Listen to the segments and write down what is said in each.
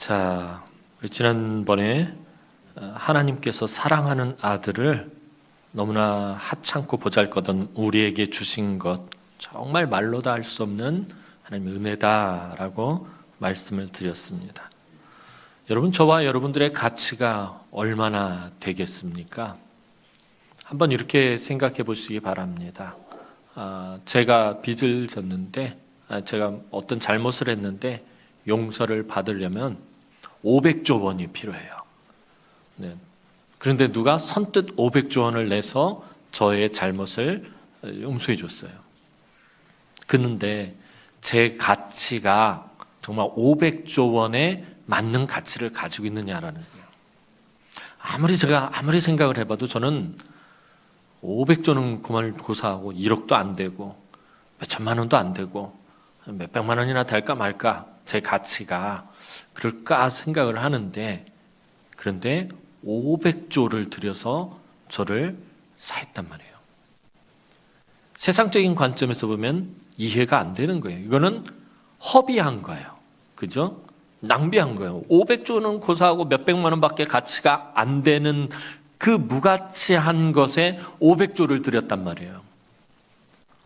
자, 우리 지난번에 하나님께서 사랑하는 아들을 너무나 하찮고 보잘것없는 우리에게 주신 것, 정말 말로 다 할 수 없는 하나님의 은혜다라고 말씀을 드렸습니다. 여러분, 저와 여러분들의 가치가 얼마나 되겠습니까? 한번 이렇게 생각해 보시기 바랍니다. 제가 빚을 졌는데, 제가 어떤 잘못을 했는데 용서를 받으려면 500조 원이 필요해요. 네. 그런데 누가 선뜻 500조 원을 내서 저의 잘못을 용서해 줬어요. 그런데 제 가치가 정말 500조 원에 맞는 가치를 가지고 있느냐라는 거예요. 제가 아무리 생각을 해봐도 저는 500조는 그만을 고사하고 1억도 안 되고 몇 천만 원도 안 되고 몇 백만 원이나 될까 말까, 제 가치가 그럴까 생각을 하는데, 그런데 500조를 들여서 저를 사했단 말이에요. 세상적인 관점에서 보면 이해가 안 되는 거예요. 이거는 허비한 거예요. 그죠? 낭비한 거예요. 500조는 고사하고 몇 백만 원밖에 가치가 안 되는 그 무가치한 것에 500조를 들였단 말이에요.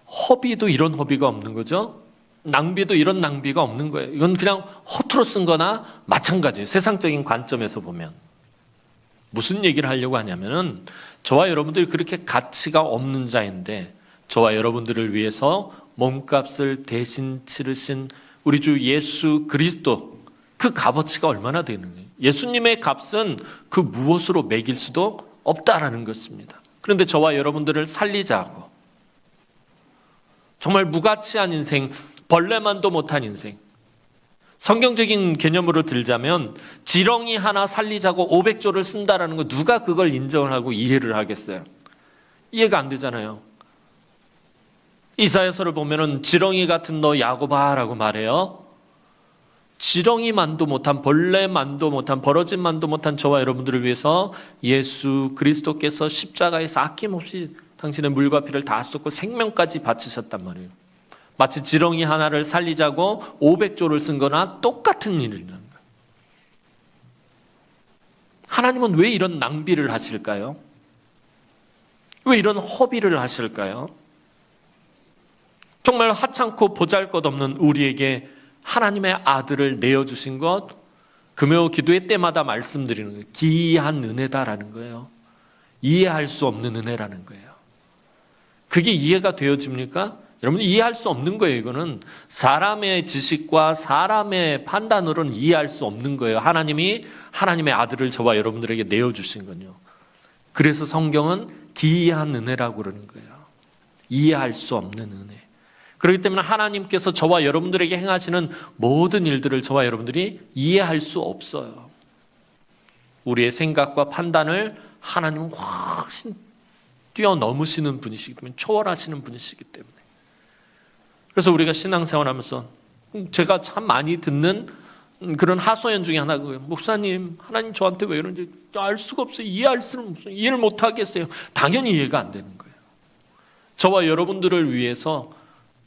허비도 이런 허비가 없는 거죠. 낭비도 이런 낭비가 없는 거예요. 이건 그냥 허투루 쓴 거나 마찬가지예요. 세상적인 관점에서 보면. 무슨 얘기를 하려고 하냐면은, 저와 여러분들이 그렇게 가치가 없는 자인데 저와 여러분들을 위해서 몸값을 대신 치르신 우리 주 예수 그리스도, 그 값어치가 얼마나 되는 거예요. 예수님의 값은 그 무엇으로 매길 수도 없다라는 것입니다. 그런데 저와 여러분들을 살리자고, 정말 무가치한 인생, 벌레만도 못한 인생, 성경적인 개념으로 들자면 지렁이 하나 살리자고 500조를 쓴다라는 거, 누가 그걸 인정을 하고 이해를 하겠어요? 이해가 안 되잖아요. 이사야서를 보면은 지렁이 같은 너 야곱아라고 말해요. 지렁이만도 못한, 벌레만도 못한, 버러진만도 못한 저와 여러분들을 위해서 예수 그리스도께서 십자가에서 아낌없이 당신의 물과 피를 다 쏟고 생명까지 바치셨단 말이에요. 마치 지렁이 하나를 살리자고 500조를 쓴 거나 똑같은 일이라는 거예요. 하나님은 왜 이런 낭비를 하실까요? 왜 이런 허비를 하실까요? 정말 하찮고 보잘것없는 우리에게 하나님의 아들을 내어주신 것, 금요 기도회 때마다 말씀드리는 거예요. 기이한 은혜다라는 거예요. 이해할 수 없는 은혜라는 거예요. 그게 이해가 되어집니까? 여러분, 이해할 수 없는 거예요. 이거는 사람의 지식과 사람의 판단으로는 이해할 수 없는 거예요. 하나님이 하나님의 아들을 저와 여러분들에게 내어주신 건요. 그래서 성경은 기이한 은혜라고 그러는 거예요. 이해할 수 없는 은혜. 그렇기 때문에 하나님께서 저와 여러분들에게 행하시는 모든 일들을 저와 여러분들이 이해할 수 없어요. 우리의 생각과 판단을 하나님은 훨씬 뛰어넘으시는 분이시기 때문에, 초월하시는 분이시기 때문에. 그래서 우리가 신앙생활하면서 제가 참 많이 듣는 그런 하소연 중에 하나가, 목사님, 하나님 저한테 왜 이런지 알 수가 없어요. 이해할 수는 없어요. 이해를 못 하겠어요. 당연히 이해가 안 되는 거예요. 저와 여러분들을 위해서,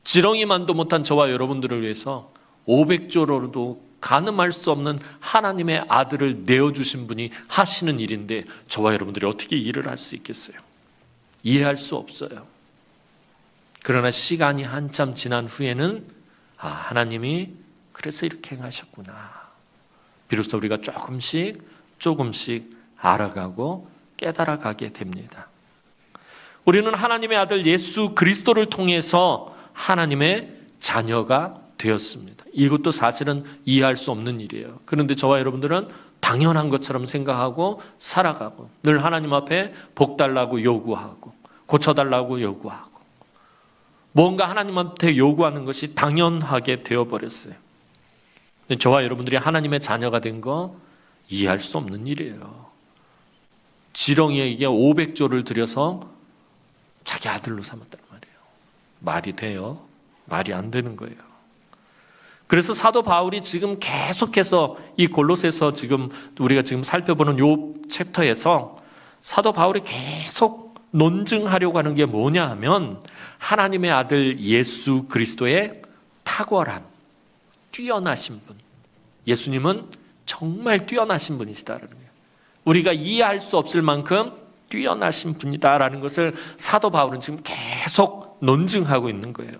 지렁이만도 못한 저와 여러분들을 위해서 500조로도 가늠할 수 없는 하나님의 아들을 내어주신 분이 하시는 일인데, 저와 여러분들이 어떻게 이해를 할 수 있겠어요? 이해할 수 없어요. 그러나 시간이 한참 지난 후에는 하나님이 그래서 이렇게 행하셨구나, 비로소 우리가 조금씩 알아가고 깨달아가게 됩니다. 우리는 하나님의 아들 예수 그리스도를 통해서 하나님의 자녀가 되었습니다. 이것도 사실은 이해할 수 없는 일이에요. 그런데 저와 여러분들은 당연한 것처럼 생각하고 살아가고, 늘 하나님 앞에 복 달라고 요구하고, 고쳐달라고 요구하고, 뭔가 하나님한테 요구하는 것이 당연하게 되어버렸어요. 저와 여러분들이 하나님의 자녀가 된 거 이해할 수 없는 일이에요. 지렁이에게 500조를 들여서 자기 아들로 삼았단 말이에요. 말이 돼요? 말이 안 되는 거예요. 그래서 사도 바울이 지금 계속해서 이 골로새서 우리가 지금 살펴보는 요 챕터에서 사도 바울이 계속 논증하려고 하는 게 뭐냐 하면, 하나님의 아들 예수 그리스도의 탁월함, 뛰어나신 분. 예수님은 정말 뛰어나신 분이시다라는 거예요. 우리가 이해할 수 없을 만큼 뛰어나신 분이다라는 것을 사도 바울은 지금 계속 논증하고 있는 거예요.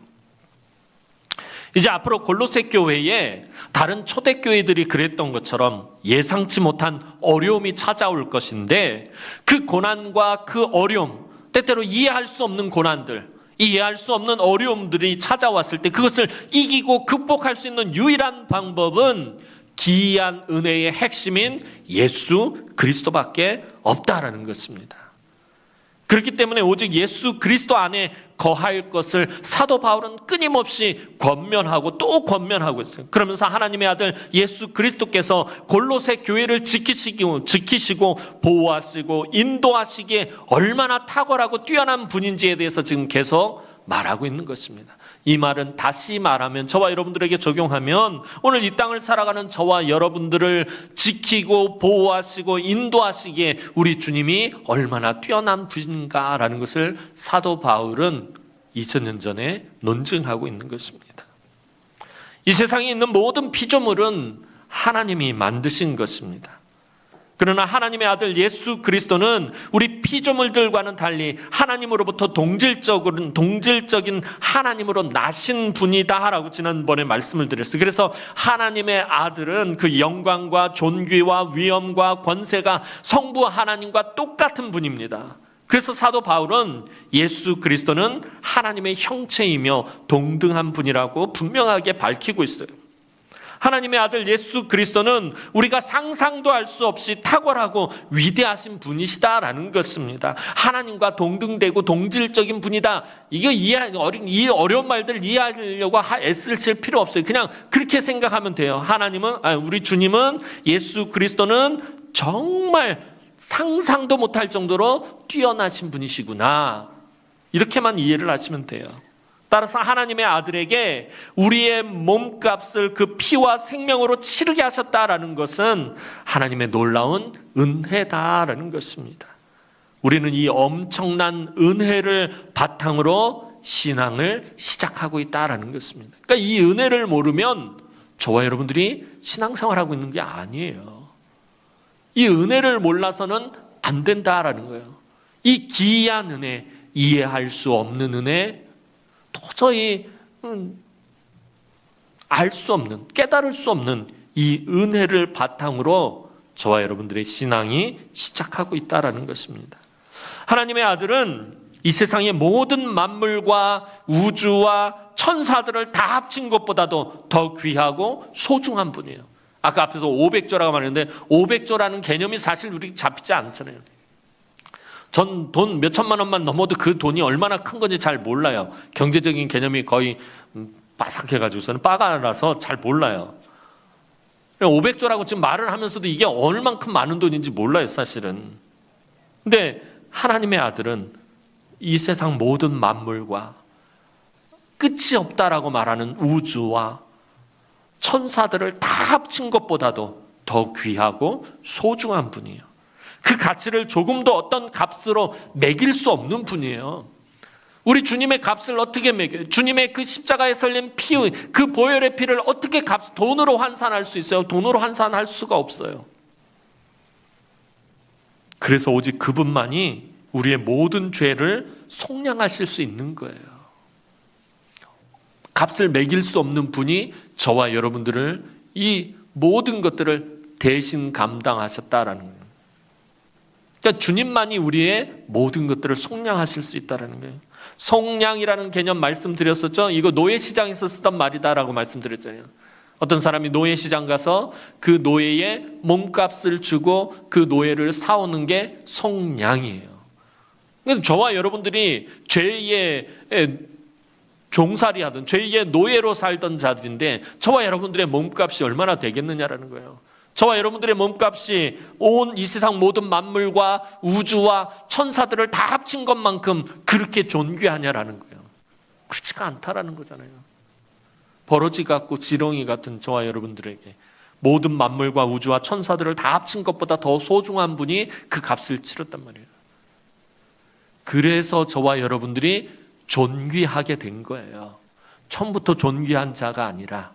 이제 앞으로 골로새 교회에 다른 초대교회들이 그랬던 것처럼 예상치 못한 어려움이 찾아올 것인데, 그 고난과 그 어려움, 때때로 이해할 수 없는 고난들, 이해할 수 없는 어려움들이 찾아왔을 때 그것을 이기고 극복할 수 있는 유일한 방법은 기이한 은혜의 핵심인 예수 그리스도밖에 없다라는 것입니다. 그렇기 때문에 오직 예수 그리스도 안에 거할 것을 사도 바울은 끊임없이 권면하고 또 권면하고 있어요. 그러면서 하나님의 아들 예수 그리스도께서 골로새 교회를 지키시고 보호하시고 인도하시기에 얼마나 탁월하고 뛰어난 분인지에 대해서 지금 계속 말하고 있는 것입니다. 이 말은 다시 말하면, 저와 여러분들에게 적용하면, 오늘 이 땅을 살아가는 저와 여러분들을 지키고 보호하시고 인도하시기에 우리 주님이 얼마나 뛰어난 분인가라는 것을 사도 바울은 2000년 전에 논증하고 있는 것입니다. 이 세상에 있는 모든 피조물은 하나님이 만드신 것입니다. 그러나 하나님의 아들 예수 그리스도는 우리 피조물들과는 달리 하나님으로부터 동질적인 하나님으로 나신 분이다라고 지난번에 말씀을 드렸어요. 그래서 하나님의 아들은 그 영광과 존귀와 위엄과 권세가 성부 하나님과 똑같은 분입니다. 그래서 사도 바울은 예수 그리스도는 하나님의 형체이며 동등한 분이라고 분명하게 밝히고 있어요. 하나님의 아들 예수 그리스도는 우리가 상상도 할 수 없이 탁월하고 위대하신 분이시다라는 것입니다. 하나님과 동등되고 동질적인 분이다. 이 어려운 말들을 이해하려고 애쓸 필요 없어요. 그냥 그렇게 생각하면 돼요. 우리 주님은, 예수 그리스도는 정말 상상도 못할 정도로 뛰어나신 분이시구나. 이렇게만 이해를 하시면 돼요. 따라서 하나님의 아들에게 우리의 몸값을 그 피와 생명으로 치르게 하셨다라는 것은 하나님의 놀라운 은혜다라는 것입니다. 우리는 이 엄청난 은혜를 바탕으로 신앙을 시작하고 있다라는 것입니다. 그러니까 이 은혜를 모르면 저와 여러분들이 신앙생활하고 있는 게 아니에요. 이 은혜를 몰라서는 안 된다라는 거예요. 이 기이한 은혜, 이해할 수 없는 은혜, 도저히 알 수 없는, 깨달을 수 없는 이 은혜를 바탕으로 저와 여러분들의 신앙이 시작하고 있다는 것입니다. 하나님의 아들은 이 세상의 모든 만물과 우주와 천사들을 다 합친 것보다도 더 귀하고 소중한 분이에요. 아까 앞에서 500조라고 말했는데 500조라는 개념이 사실 우리 잡히지 않잖아요. 전 돈 몇천만 원만 넘어도 그 돈이 얼마나 큰 건지 잘 몰라요. 경제적인 개념이 거의 빠삭해가지고서는 빠가 나서 잘 몰라요. 500조라고 지금 말을 하면서도 이게 얼만큼 많은 돈인지 몰라요, 사실은. 근데 하나님의 아들은 이 세상 모든 만물과 끝이 없다라고 말하는 우주와 천사들을 다 합친 것보다도 더 귀하고 소중한 분이에요. 그 가치를 조금도 어떤 값으로 매길 수 없는 분이에요. 우리 주님의 값을 어떻게 매겨요? 주님의 그 십자가에 설린 피, 그 보혈의 피를 어떻게 돈으로 환산할 수 있어요? 돈으로 환산할 수가 없어요. 그래서 오직 그분만이 우리의 모든 죄를 속량하실 수 있는 거예요. 값을 매길 수 없는 분이 저와 여러분들을, 이 모든 것들을 대신 감당하셨다라는 거예요. 그러니까 주님만이 우리의 모든 것들을 속량하실 수 있다는 거예요. 속량이라는 개념 말씀드렸었죠. 이거 노예시장에서 쓰던 말이다라고 말씀드렸잖아요. 어떤 사람이 노예시장 가서 그 노예의 몸값을 주고 그 노예를 사오는 게 속량이에요. 그래서 저와 여러분들이 죄의 종살이 하던, 죄의 노예로 살던 자들인데 저와 여러분들의 몸값이 얼마나 되겠느냐라는 거예요. 저와 여러분들의 몸값이 온 이 세상 모든 만물과 우주와 천사들을 다 합친 것만큼 그렇게 존귀하냐라는 거예요. 그렇지가 않다라는 거잖아요. 버러지 같고 지렁이 같은 저와 여러분들에게 모든 만물과 우주와 천사들을 다 합친 것보다 더 소중한 분이 그 값을 치렀단 말이에요. 그래서 저와 여러분들이 존귀하게 된 거예요. 처음부터 존귀한 자가 아니라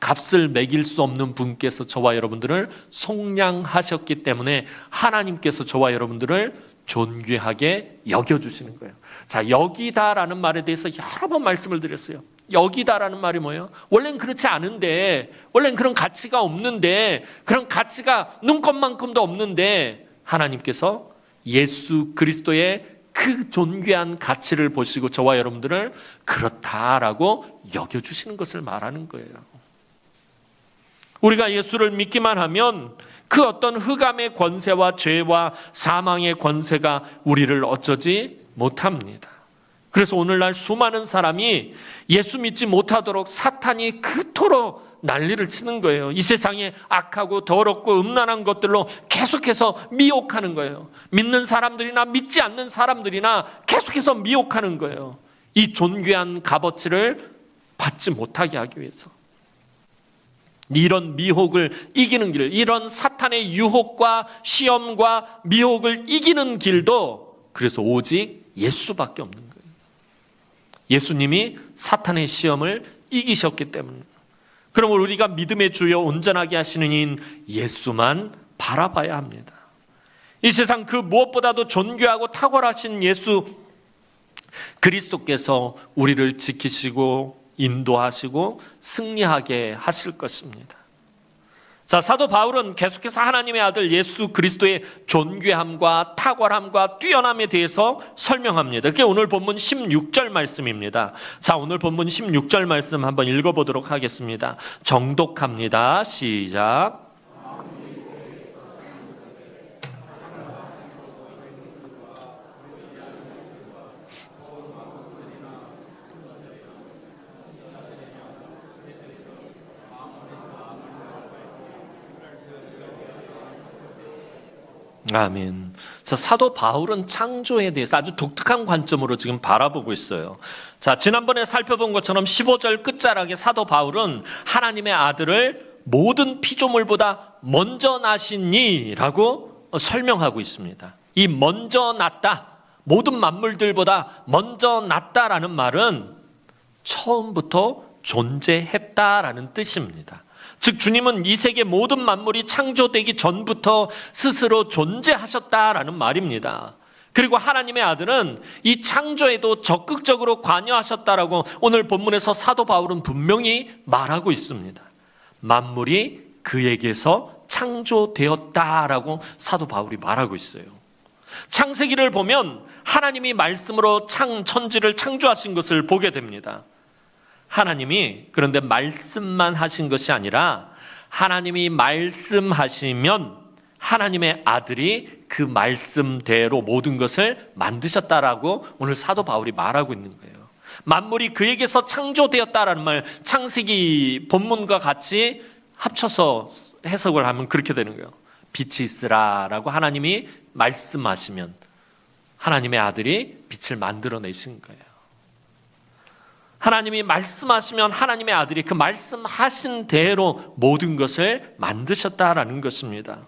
값을 매길 수 없는 분께서 저와 여러분들을 속량하셨기 때문에 하나님께서 저와 여러분들을 존귀하게 여겨주시는 거예요. 자, 여기다라는 말에 대해서 여러 번 말씀을 드렸어요. 여기다라는 말이 뭐예요? 원래는 그렇지 않은데, 원래는 그런 가치가 없는데, 그런 가치가 눈꼽만큼도 없는데 하나님께서 예수 그리스도의 그 존귀한 가치를 보시고 저와 여러분들을 그렇다라고 여겨주시는 것을 말하는 거예요. 우리가 예수를 믿기만 하면 그 어떤 흑암의 권세와 죄와 사망의 권세가 우리를 어쩌지 못합니다. 그래서 오늘날 수많은 사람이 예수 믿지 못하도록 사탄이 그토록 난리를 치는 거예요. 이 세상에 악하고 더럽고 음란한 것들로 계속해서 미혹하는 거예요. 믿는 사람들이나 믿지 않는 사람들이나 계속해서 미혹하는 거예요. 이 존귀한 값어치를 받지 못하게 하기 위해서. 이런 미혹을 이기는 길, 이런 사탄의 유혹과 시험과 미혹을 이기는 길도 그래서 오직 예수밖에 없는 거예요. 예수님이 사탄의 시험을 이기셨기 때문입니다. 그럼 우리가 믿음의 주여 온전하게 하시는 이인 예수만 바라봐야 합니다. 이 세상 그 무엇보다도 존귀하고 탁월하신 예수 그리스도께서 우리를 지키시고 인도하시고 승리하게 하실 것입니다. 자, 사도 바울은 계속해서 하나님의 아들 예수 그리스도의 존귀함과 탁월함과 뛰어남에 대해서 설명합니다. 그게 오늘 본문 16절 말씀입니다. 자, 오늘 본문 16절 말씀 한번 읽어보도록 하겠습니다. 정독합니다. 시작. 아멘. 사도 바울은 창조에 대해서 아주 독특한 관점으로 지금 바라보고 있어요. 자, 지난번에 살펴본 것처럼 15절 끝자락에 사도 바울은 하나님의 아들을 모든 피조물보다 먼저 나시니라고 설명하고 있습니다. 이 먼저 났다, 모든 만물들보다 먼저 났다라는 말은 처음부터 존재했다라는 뜻입니다. 즉 주님은 이 세계 모든 만물이 창조되기 전부터 스스로 존재하셨다라는 말입니다. 그리고 하나님의 아들은 이 창조에도 적극적으로 관여하셨다라고 오늘 본문에서 사도 바울은 분명히 말하고 있습니다. 만물이 그에게서 창조되었다라고 사도 바울이 말하고 있어요. 창세기를 보면 하나님이 말씀으로 천지를 창조하신 것을 보게 됩니다. 하나님이 그런데 말씀만 하신 것이 아니라 하나님이 말씀하시면 하나님의 아들이 그 말씀대로 모든 것을 만드셨다라고 오늘 사도 바울이 말하고 있는 거예요. 만물이 그에게서 창조되었다라는 말, 창세기 본문과 같이 합쳐서 해석을 하면 그렇게 되는 거예요. 빛이 있으라라고 하나님이 말씀하시면 하나님의 아들이 빛을 만들어내신 거예요. 하나님이 말씀하시면 하나님의 아들이 그 말씀하신 대로 모든 것을 만드셨다라는 것입니다.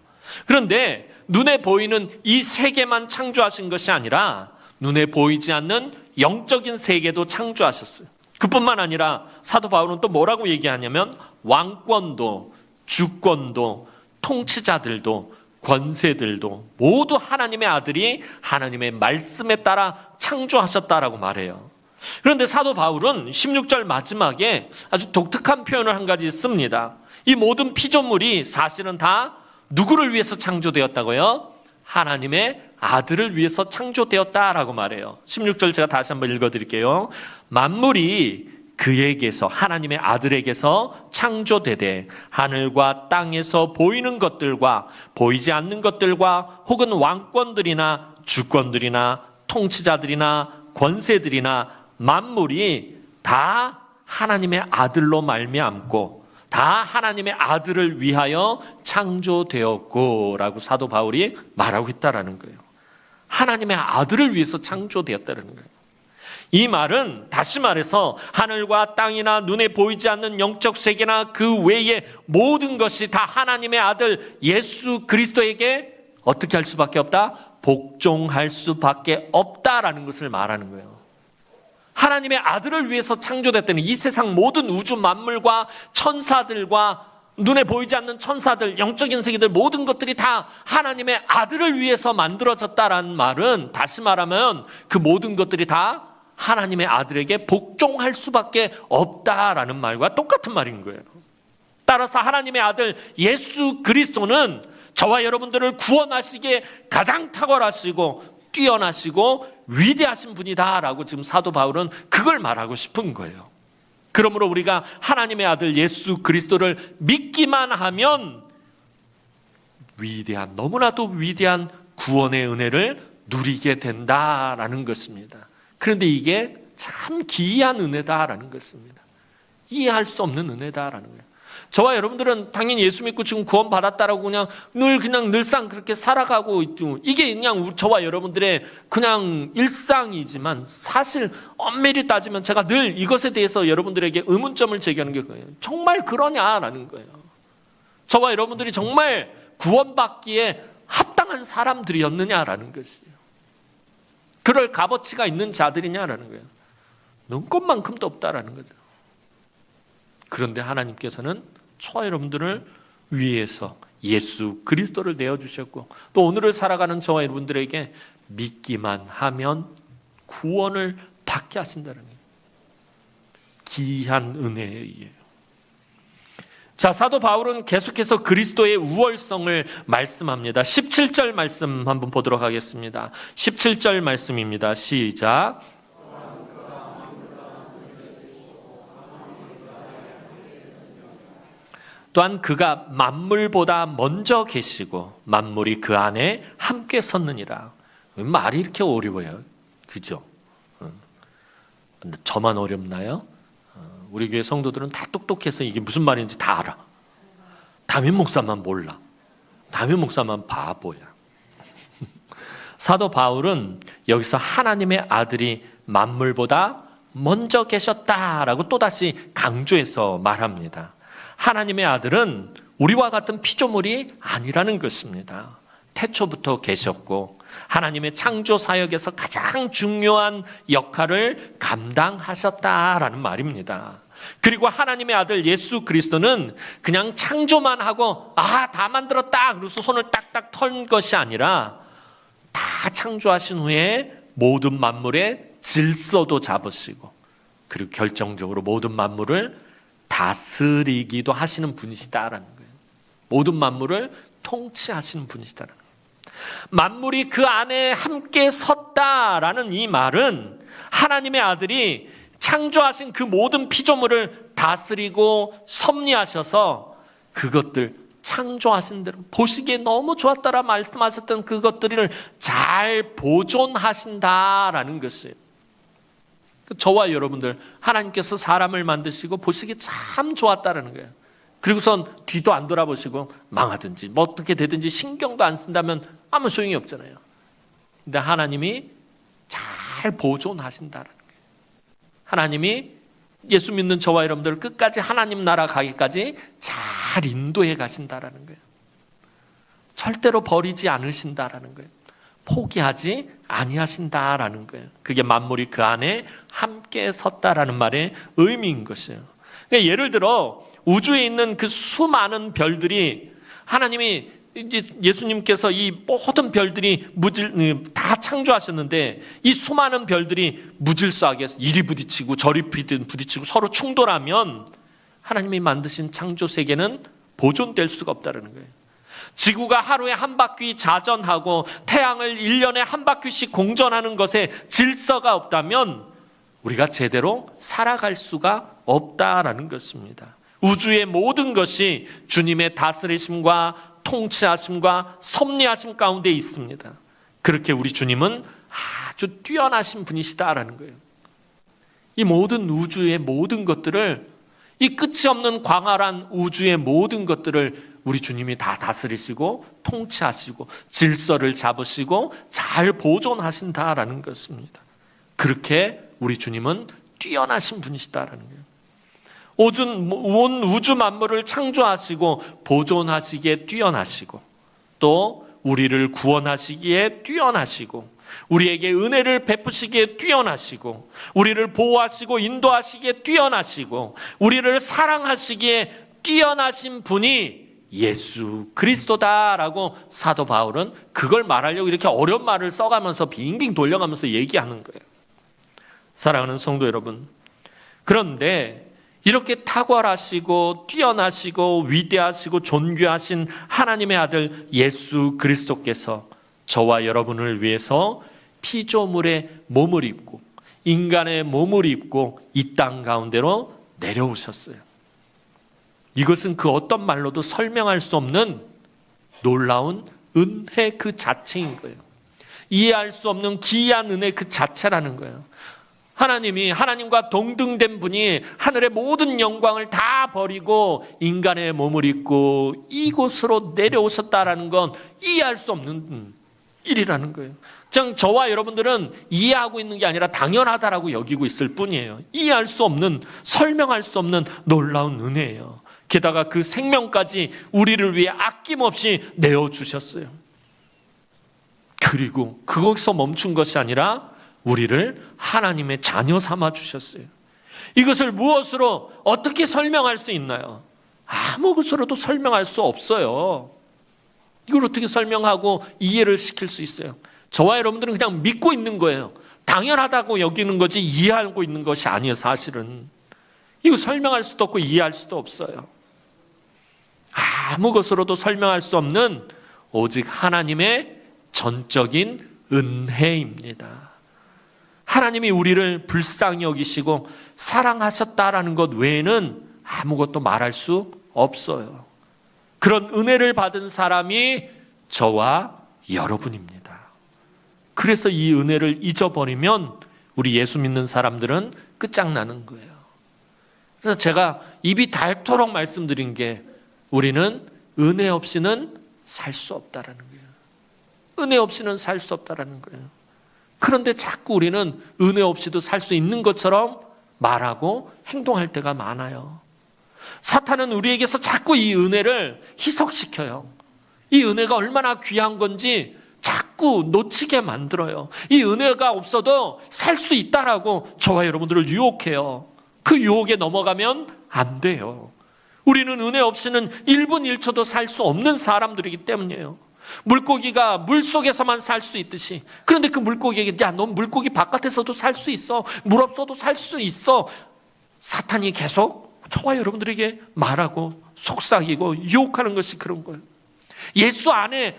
그런데 눈에 보이는 이 세계만 창조하신 것이 아니라 눈에 보이지 않는 영적인 세계도 창조하셨어요. 그뿐만 아니라 사도 바울은 또 뭐라고 얘기하냐면 왕권도 주권도 통치자들도 권세들도 모두 하나님의 아들이 하나님의 말씀에 따라 창조하셨다라고 말해요. 그런데 사도 바울은 16절 마지막에 아주 독특한 표현을 한 가지 씁니다. 이 모든 피조물이 사실은 다 누구를 위해서 창조되었다고요? 하나님의 아들을 위해서 창조되었다라고 말해요. 16절 제가 다시 한번 읽어드릴게요. 만물이 그에게서 하나님의 아들에게서 창조되되 하늘과 땅에서 보이는 것들과 보이지 않는 것들과 혹은 왕권들이나 주권들이나 통치자들이나 권세들이나 만물이 다 하나님의 아들로 말미암고 다 하나님의 아들을 위하여 창조되었고 라고 사도 바울이 말하고 있다라는 거예요. 하나님의 아들을 위해서 창조되었다는 거예요. 이 말은 다시 말해서 하늘과 땅이나 눈에 보이지 않는 영적 세계나 그 외의 모든 것이 다 하나님의 아들 예수 그리스도에게 어떻게 할 수밖에 없다? 복종할 수밖에 없다라는 것을 말하는 거예요. 하나님의 아들을 위해서 창조됐다는 이 세상 모든 우주 만물과 천사들과 눈에 보이지 않는 천사들, 영적인 세계들 모든 것들이 다 하나님의 아들을 위해서 만들어졌다라는 말은, 다시 말하면 그 모든 것들이 다 하나님의 아들에게 복종할 수밖에 없다라는 말과 똑같은 말인 거예요. 따라서 하나님의 아들 예수 그리스도는 저와 여러분들을 구원하시기에 가장 탁월하시고 뛰어나시고 위대하신 분이다라고 지금 사도 바울은 그걸 말하고 싶은 거예요. 그러므로 우리가 하나님의 아들 예수 그리스도를 믿기만 하면 위대한, 너무나도 위대한 구원의 은혜를 누리게 된다라는 것입니다. 그런데 이게 참 기이한 은혜다라는 것입니다. 이해할 수 없는 은혜다라는 거예요. 저와 여러분들은 당연히 예수 믿고 지금 구원 받았다라고 그냥 늘상 그렇게 살아가고 있죠. 이게 그냥 저와 여러분들의 그냥 일상이지만, 사실 엄밀히 따지면 제가 늘 이것에 대해서 여러분들에게 의문점을 제기하는 게 그거예요. 정말 그러냐라는 거예요. 저와 여러분들이 정말 구원받기에 합당한 사람들이었느냐라는 것이에요. 그럴 값어치가 있는 자들이냐라는 거예요. 눈꼽만큼도 없다라는 거죠. 그런데 하나님께서는 저와 여러분들을 위해서 예수 그리스도를 내어주셨고, 또 오늘을 살아가는 저와 여러분들에게 믿기만 하면 구원을 받게 하신다는 거예요. 기이한 은혜예요. 자, 사도 바울은 계속해서 그리스도의 우월성을 말씀합니다. 17절 말씀 한번 보도록 하겠습니다. 17절 말씀입니다. 시작. 또한 그가 만물보다 먼저 계시고 만물이 그 안에 함께 섰느니라. 말이 이렇게 어려워요. 그죠? 저만 어렵나요? 우리 교회 성도들은 다 똑똑해서 이게 무슨 말인지 다 알아. 담임 목사만 몰라. 담임 목사만 바보야. 사도 바울은 여기서 하나님의 아들이 만물보다 먼저 계셨다라고 또다시 강조해서 말합니다. 하나님의 아들은 우리와 같은 피조물이 아니라는 것입니다. 태초부터 계셨고 하나님의 창조 사역에서 가장 중요한 역할을 감당하셨다라는 말입니다. 그리고 하나님의 아들 예수 그리스도는 그냥 창조만 하고 다 만들었다 그래서 손을 딱딱 턴 것이 아니라 다 창조하신 후에 모든 만물의 질서도 잡으시고, 그리고 결정적으로 모든 만물을 다스리기도 하시는 분이시다라는 거예요. 모든 만물을 통치하시는 분이시다라는 거예요. 만물이 그 안에 함께 섰다라는 이 말은 하나님의 아들이 창조하신 그 모든 피조물을 다스리고 섭리하셔서 그것들 창조하신 대로 보시기에 너무 좋았다라 말씀하셨던 그것들을 잘 보존하신다라는 것이에요. 저와 여러분들, 하나님께서 사람을 만드시고 보시기 참 좋았다라는 거예요. 그리고선 뒤도 안 돌아보시고 망하든지 뭐 어떻게 되든지 신경도 안 쓴다면 아무 소용이 없잖아요. 근데 하나님이 잘 보존하신다라는 거예요. 하나님이 예수 믿는 저와 여러분들을 끝까지 하나님 나라 가기까지 잘 인도해 가신다라는 거예요. 절대로 버리지 않으신다라는 거예요. 포기하지 아니하신다라는 거예요. 그게 만물이 그 안에 함께 섰다라는 말의 의미인 것이에요. 그러니까 예를 들어 우주에 있는 그 수많은 별들이, 하나님이 예수님께서 이 모든 별들이 다 창조하셨는데 이 수많은 별들이 무질서하게 이리 부딪히고 저리 부딪히고 서로 충돌하면 하나님이 만드신 창조 세계는 보존될 수가 없다는 거예요. 지구가 하루에 한 바퀴 자전하고 태양을 1년에 한 바퀴씩 공전하는 것에 질서가 없다면 우리가 제대로 살아갈 수가 없다라는 것입니다. 우주의 모든 것이 주님의 다스리심과 통치하심과 섭리하심 가운데 있습니다. 그렇게 우리 주님은 아주 뛰어나신 분이시다라는 거예요. 이 모든 우주의 모든 것들을, 이 끝이 없는 광활한 우주의 모든 것들을 우리 주님이 다 다스리시고 통치하시고 질서를 잡으시고 잘 보존하신다라는 것입니다. 그렇게 우리 주님은 뛰어나신 분이시다라는 거예요. 온 우주 만물을 창조하시고 보존하시기에 뛰어나시고, 또 우리를 구원하시기에 뛰어나시고, 우리에게 은혜를 베푸시기에 뛰어나시고, 우리를 보호하시고 인도하시기에 뛰어나시고, 우리를 사랑하시기에 뛰어나신 분이 예수 그리스도다라고 사도 바울은 그걸 말하려고 이렇게 어려운 말을 써가면서 빙빙 돌려가면서 얘기하는 거예요. 사랑하는 성도 여러분, 그런데 이렇게 탁월하시고 뛰어나시고 위대하시고 존귀하신 하나님의 아들 예수 그리스도께서 저와 여러분을 위해서 피조물의 몸을 입고 인간의 몸을 입고 이 땅 가운데로 내려오셨어요. 이것은 그 어떤 말로도 설명할 수 없는 놀라운 은혜 그 자체인 거예요. 이해할 수 없는 기이한 은혜 그 자체라는 거예요. 하나님이, 하나님과 동등된 분이 하늘의 모든 영광을 다 버리고 인간의 몸을 입고 이곳으로 내려오셨다라는 건 이해할 수 없는 일이라는 거예요. 저와 여러분들은 이해하고 있는 게 아니라 당연하다라고 여기고 있을 뿐이에요. 이해할 수 없는, 설명할 수 없는 놀라운 은혜예요. 게다가 그 생명까지 우리를 위해 아낌없이 내어주셨어요. 그리고 그것서 멈춘 것이 아니라 우리를 하나님의 자녀 삼아 주셨어요. 이것을 무엇으로 어떻게 설명할 수 있나요? 아무 것으로도 설명할 수 없어요. 이걸 어떻게 설명하고 이해를 시킬 수 있어요? 저와 여러분들은 그냥 믿고 있는 거예요. 당연하다고 여기는 거지 이해하고 있는 것이 아니에요. 사실은 이거 설명할 수도 없고 이해할 수도 없어요. 아무 것으로도 설명할 수 없는 오직 하나님의 전적인 은혜입니다. 하나님이 우리를 불쌍히 여기시고 사랑하셨다라는 것 외에는 아무것도 말할 수 없어요. 그런 은혜를 받은 사람이 저와 여러분입니다. 그래서 이 은혜를 잊어버리면 우리 예수 믿는 사람들은 끝장나는 거예요. 그래서 제가 입이 닳도록 말씀드린 게 우리는 은혜 없이는 살 수 없다라는 거예요. 은혜 없이는 살 수 없다라는 거예요. 그런데 자꾸 우리는 은혜 없이도 살 수 있는 것처럼 말하고 행동할 때가 많아요. 사탄은 우리에게서 자꾸 이 은혜를 희석시켜요. 이 은혜가 얼마나 귀한 건지 자꾸 놓치게 만들어요. 이 은혜가 없어도 살 수 있다라고 저와 여러분들을 유혹해요. 그 유혹에 넘어가면 안 돼요. 우리는 은혜 없이는 1분 1초도 살 수 없는 사람들이기 때문이에요. 물고기가 물속에서만 살 수 있듯이, 그런데 그 물고기에게 야, 넌 물고기 바깥에서도 살 수 있어, 물 없어도 살 수 있어. 사탄이 계속 저와 여러분들에게 말하고 속삭이고 유혹하는 것이 그런 거예요. 예수 안에,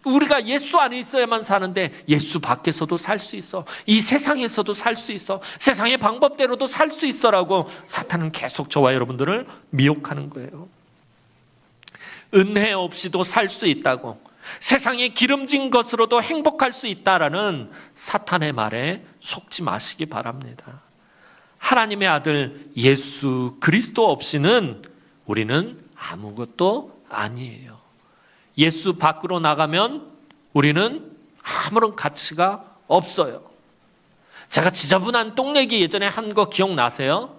우리가 예수 안에 있어야만 사는데 예수 밖에서도 살 수 있어, 이 세상에서도 살 수 있어, 세상의 방법대로도 살 수 있어라고 사탄은 계속 저와 여러분들을 미혹하는 거예요. 은혜 없이도 살 수 있다고, 세상의 기름진 것으로도 행복할 수 있다라는 사탄의 말에 속지 마시기 바랍니다. 하나님의 아들 예수 그리스도 없이는 우리는 아무것도 아니에요. 예수 밖으로 나가면 우리는 아무런 가치가 없어요. 제가 지저분한 똥내기 예전에 한 거 기억나세요?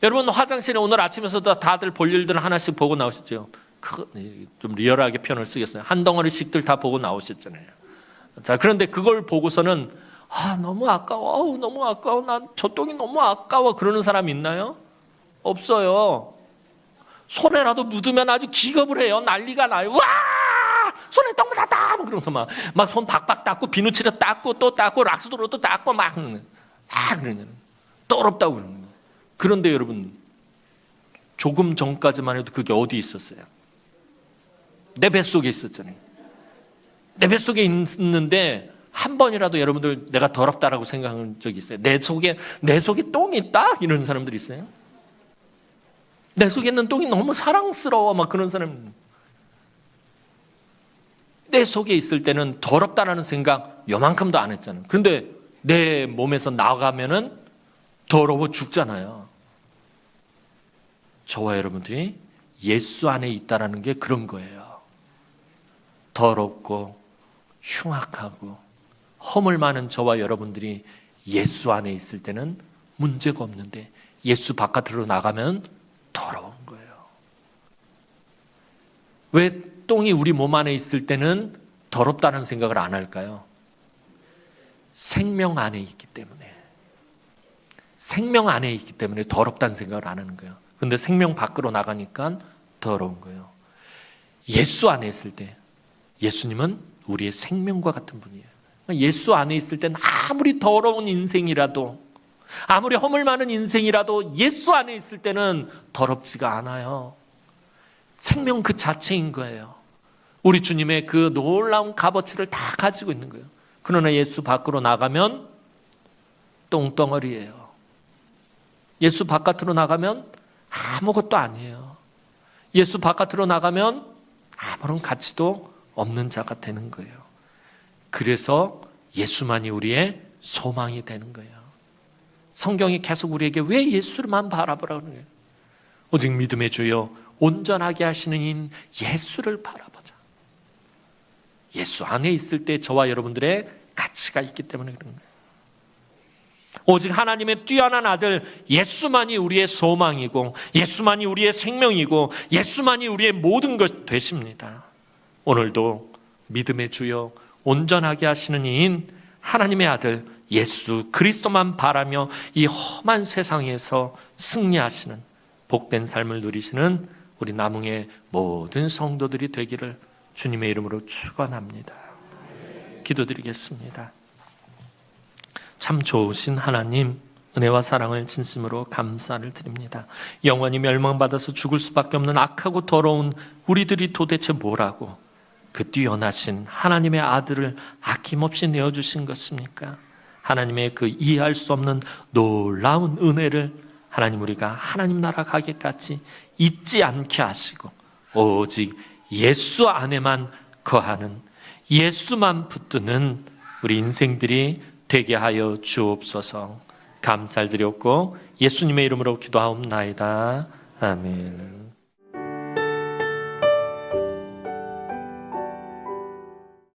여러분 화장실에 오늘 아침에서도 다들 볼일들 하나씩 보고 나오셨죠? 좀 리얼하게 표현을 쓰겠어요. 한 덩어리씩들 다 보고 나오셨잖아요. 자, 그런데 그걸 보고서는 너무 아까워, 너무 아까워, 난 저 똥이 너무 아까워 그러는 사람 있나요? 없어요. 손에라도 묻으면 아주 기겁을 해요. 난리가 나요. 와! 손에 똥 묻었다! 그러면서 막 손 박박 닦고 비누칠로 닦고 또 닦고 락스도로 또 닦고 막 그러는 더럽다고 그러는 거예요. 그런데 여러분, 조금 전까지만 해도 그게 어디 있었어요? 내 뱃속에 있었잖아요. 내 뱃속에 있는데 한 번이라도 여러분들 내가 더럽다라고 생각한 적이 있어요? 내 속에 똥이 있다? 이런 사람들 있어요? 내 속에 있는 똥이 너무 사랑스러워 막 그런 사람. 내 속에 있을 때는 더럽다라는 생각 요만큼도 안 했잖아요. 그런데 내 몸에서 나가면은 더러워 죽잖아요. 저와 여러분들이 예수 안에 있다라는 게 그런 거예요. 더럽고 흉악하고 허물 많은 저와 여러분들이 예수 안에 있을 때는 문제가 없는데 예수 바깥으로 나가면 더러운 거예요. 왜 똥이 우리 몸 안에 있을 때는 더럽다는 생각을 안 할까요? 생명 안에 있기 때문에. 생명 안에 있기 때문에 더럽다는 생각을 안 하는 거예요. 근데 생명 밖으로 나가니까 더러운 거예요. 예수 안에 있을 때, 예수님은 우리의 생명과 같은 분이에요. 예수 안에 있을 때는 아무리 더러운 인생이라도, 아무리 허물 많은 인생이라도 예수 안에 있을 때는 더럽지가 않아요. 생명 그 자체인 거예요. 우리 주님의 그 놀라운 값어치를 다 가지고 있는 거예요. 그러나 예수 밖으로 나가면 똥덩어리예요. 예수 바깥으로 나가면 아무것도 아니에요. 예수 바깥으로 나가면 아무런 가치도 없는 자가 되는 거예요. 그래서 예수만이 우리의 소망이 되는 거예요. 성경이 계속 우리에게 왜 예수만 바라보라고 그래요? 오직 믿음의 주여 온전하게 하시는 인 예수를 바라보자. 예수 안에 있을 때 저와 여러분들의 가치가 있기 때문에 그런 거예요. 오직 하나님의 뛰어난 아들 예수만이 우리의 소망이고, 예수만이 우리의 생명이고, 예수만이 우리의 모든 것 되십니다. 오늘도 믿음의 주여 온전하게 하시는 이인 하나님의 아들 예수 그리스도만 바라며 이 험한 세상에서 승리하시는 복된 삶을 누리시는 우리 남흥의 모든 성도들이 되기를 주님의 이름으로 축원합니다. 기도드리겠습니다. 참 좋으신 하나님, 은혜와 사랑을 진심으로 감사를 드립니다. 영원히 멸망받아서 죽을 수밖에 없는 악하고 더러운 우리들이 도대체 뭐라고 그 뛰어나신 하나님의 아들을 아낌없이 내어주신 것입니까? 하나님의 그 이해할 수 없는 놀라운 은혜를 하나님 우리가 하나님 나라 가기까지 잊지 않게 하시고 오직 예수 안에만 거하는, 예수만 붙드는 우리 인생들이 되게 하여 주옵소서. 감사를 드렸고 예수님의 이름으로 기도하옵나이다. 아멘.